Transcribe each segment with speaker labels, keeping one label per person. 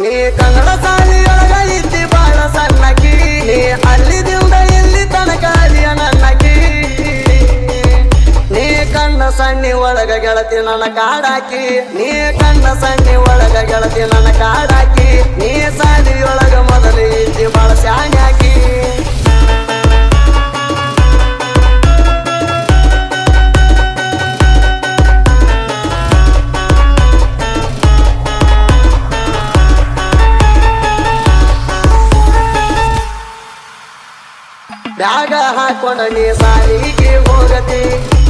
Speaker 1: ನೀ ಕನ್ನಡ ಸಾಲಿಯೊಳಗ ಇದ್ದಿ ಬಾಳ ಸಣ್ಣಕಿ, ನೀ ಅಲ್ಲಿದಿಂದ ಇಲ್ಲಿ ತನಕ ಅಲಿಯ ನನ್ನಕಿ. ನೀ ಕಣ್ಣ ಸಣ್ಣಿ ಒಳಗ ಗೆಳತಿ ನನ್ನ ಕಾಡಾಕಿ, ನೀ ಕಣ್ಣ ಸಣ್ಣಿ ಒಳಗ ಗೆಳತಿ ನನ್ನ ಕಾಡಾಕಿ. ನೀ ಸಾಲಿಯೊಳಗ ಮೊದಲು ಇದ್ದಿ ಬಾಳ ಶಾಣ್ಯಾಕಿ. ಬ್ಯಾಗ ಹಾಕೊಂಡ ನೀ ಸಾಲಿಗೆ ಹೋಗತಿ,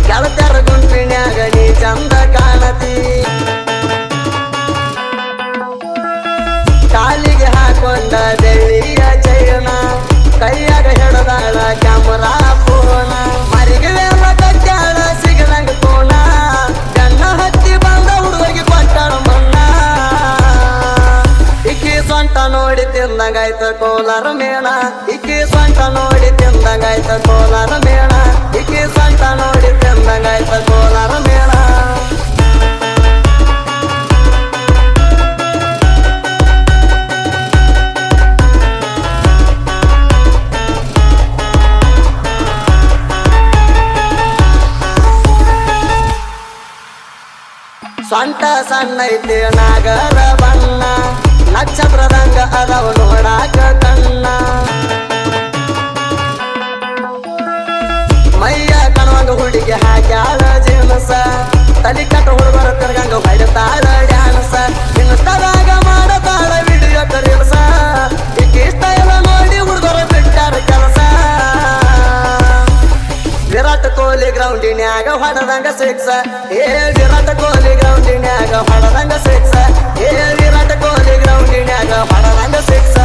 Speaker 1: ಗೆಳತ್ಯರ ಗುಂಪಿನ್ಯಾಗ ನೀ ಚಂದ ಕಾಣತಿ. ಕಾಲಿಗೆ ಹಾಕೊಂಡ ಬೆಳ್ಳಿಯ ಚೈನ, ಕೈಯಾಗ ಹಿಡದಾಳ ಕ್ಯಾಮರಾ ಫೋನ. ಮರಿಗೆ ಎಲ್ಲ ಕಟ್ಟಾಳ ಸಿಗದಂಗ ಕೋಣ, ಕಣ್ಣ ಹತ್ತಿ ಬಂದ ಹುಡುಗಿ ಕೊಟ್ಟಾಳ ಮಣ್ಣ. ಇಕ್ಕಿ ಸೊಂಟ ನೋಡಿ ತಿಂದಂಗಾಯ್ತ ಕೋಲಾರ ಮೇಣ, ಇಕ್ಕಿ ಸೊಂಟ ನೋಡಿ ತಿಂದಂಗಾಯ್ತ ಕೋಲಾರ ಮೇಣ, ಇಕ್ಕಿ ಸೊಂಟ ನೋಡಿ ತಿಂದಂಗಾಯ್ತ ಕೋಲಾರ ಮೇಣ. ಸೊಂಟ ಸಣ್ಣೈತಿ ನಾಗರ ಬಣ್ಣ, ನಕ್ಷತ್ರದಂಗ ಅದವ ನೋಡಾಕ ಕಣ್ಣ. ಮೈಯ ಕಣವಂಗ ಹುಡುಗಿ ಹಾಕ್ಯಾಳ ಜೀನಸ, ತಲಿ ಕಟ್ಟ ಹುಡುಗರ ತಿರ್ಗಂಗ ಹೊಡಿತಾಳ ಡ್ಯಾನ್ಸ. ಇನ್ಸ್ಟಾದಾಗ ಮಾಡತಾಳ ವಿಡಿಯೋ ರೀಲ್ಸ, ಈಕಿ ಸ್ಟೈಲ ನೋಡಿ ಹುಡುಗರ ಬಿಟ್ಟಾರ ಕೆಲಸ. ವಿರಾಟ್ ಕೊಹ್ಲಿ ಗ್ರೌಂಡಿನ್ಯಾಗ ಹೊಡದಂಗ ಸಿಕ್ಸ, ಏ ವಿರಾಟ್ ಕೊಹ್ಲಿ ಗ್ರೌಂಡಿನ್ಯಾಗ ಹೊಡದಂಗ ಸಿಕ್ಸ, ಏ ವಿರಾಟ್ ಕೊಹ್ಲಿ ಗ್ರೌಂಡಿನ್ಯಾಗ ಹೊಡದಂಗ ಸಿಕ್ಸ.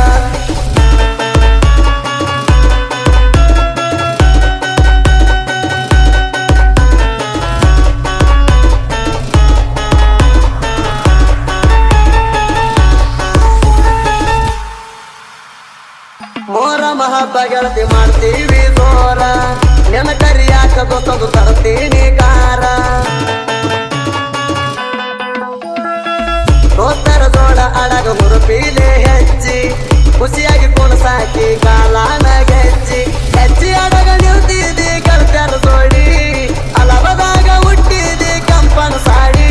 Speaker 1: ಮೊಹರಂ ಹಬ್ಬ ಗೆಳತಿ ಮಾಡ್ತೀವಿ ಜೋರ, ನೆನ ಕರಿಯಾಕ ಗೊತ್ತದು ತರ್ತೀನಿ ಕಾರ. ದೋಸ್ತರ ಜೋಡ ಅಡಗ ಹುರುಪಿಲೆ ಹೆಜ್ಜಿ, ಖುಷಿಯಾಗಿ ಕುಣಸಾಕಿ ಕಾಲಾನ ಗೆಜ್ಜಿ. ಹೆಜ್ಜಿ ಅಡಗ ನಿಲ್ತಿದ್ದಿ ಗೆಳತ್ಯರ ಜೋಡಿ, ಅಲಬದಾಗ ಹುಟ್ಟಿದಿ ಕಂಪನ ಸಾಡಿ.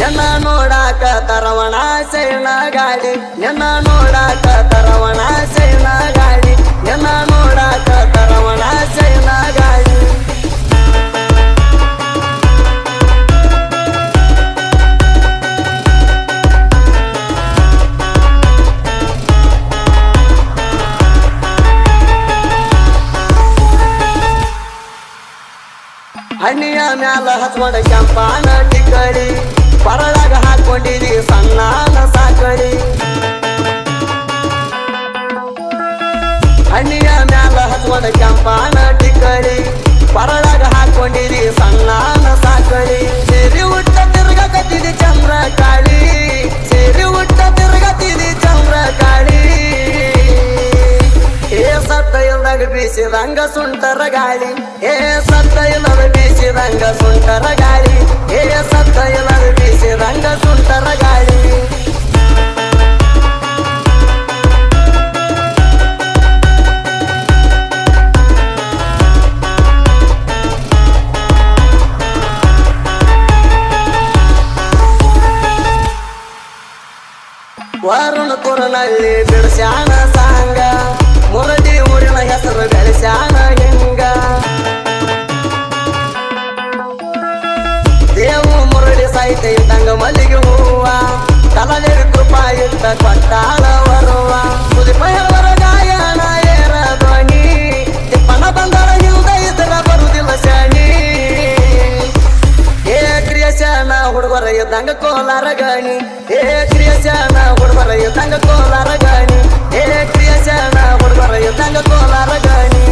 Speaker 1: ನೆನ್ನ ನೋಡಾಕ ತರವಣ ಸೈನ ಗಾಡಿ, ನೆನ್ನ ನೋಡಾಕ ತರವಣ ಸೈನ ಗಾಡಿ, ನೆನ್ನ ನೋಡಾಕ ತರವಣ ಸೈನ ಗಾಡಿ. ಹಣ್ಣಿಯ ಮ್ಯಾಲ ಹಚ್ಕೊಂಡ ಕೆಂಪಾನ ಟಿಕ್ಕಳಿ, ಪರಳಾಗ ಹಾಕೊಂಡಿದಿ ಸಣ್ಣನ ಸಾಕಳಿ. ಹಣ್ಣಿಯ ಮ್ಯಾಲ ಹಚ್ಕೊಂಡ ಕೆಂಪಾನ ಟಿಕ್ಕಳಿ, ಪರಳಾಗ ಹಾಕೊಂಡಿದಿ ಸಣ್ಣನ ಸಾಕಳಿ. ಸೇರಿ ಉಟ್ಟ ತಿರ್ಗಕತ್ತಿದಿ ಚಂದ್ರ ಕಾಳಿ, ಸೇರಿ ಉಟ್ಟ ತಿರ್ಗತಿದಿ ಚಂದ್ರ ಕಾಳಿ. ಏ ಸತ್ತ ಇಲ್ದಾಗ ಬೀಸಿದಂಗ ಸುಂಟರ ಗಾಳಿ, ಏ ಸತ್ತ ಇಲ್ಲದ ಬೀಸಿದಂಗ ಸುಂಟರ ಗಾಳಿ, ಏ ಸತ್ತ ಇಲ್ಲದ ಬೀಸಿದಂಗ ಸುಂಟರ ಗಾಳಿ. ವರುಣ ಕುರನಲ್ಲಿ ಬಿಡಿಸ್ಯಾನ ಸಾಂಗ, ಮುರಡಿ ಊರಿನ ಹೆಸರು ಬೆಳೆಸ್ಯಾನ ಹಿಂಗ. ದೇವು ಮುರಡಿ ಸಾಹಿತ್ಯ ಇದ್ದಂಗ ಮಲ್ಲಿಗೆ ಹೂವ, ಕಲದೇವಿ ಕೃಪಾ ಇಟ್ಟ ಕೊಟ್ಟಾಳ ವರುವ. ಸುದೀಪ ಹೇಳುವರ ಗಾಯನ ಏರ ಧ್ವನಿ, ತಿಪ್ಪನ ಬಂದಳ ಹಿಂದ ಇದ್ರ ಬರುದಿಲ್ಲ ಶಾಣಿ. ಏ ಕ್ರಿಯಶನ ಹುಡುಗರ ಇದ್ದಂಗ ಕೋಲಾರ ಗಣಿ, ಏ ಕ್ರಿಯಶನ ಹುಡುಗರ ಇದ್ದಂಗ ಕೋಲಾರ ಗಣಿ, ಏ ಕ್ರಿಯಶನ ಹುಡುಗರ ಇದ್ದಂಗ ಕೋಲಾರ ಗಣಿ.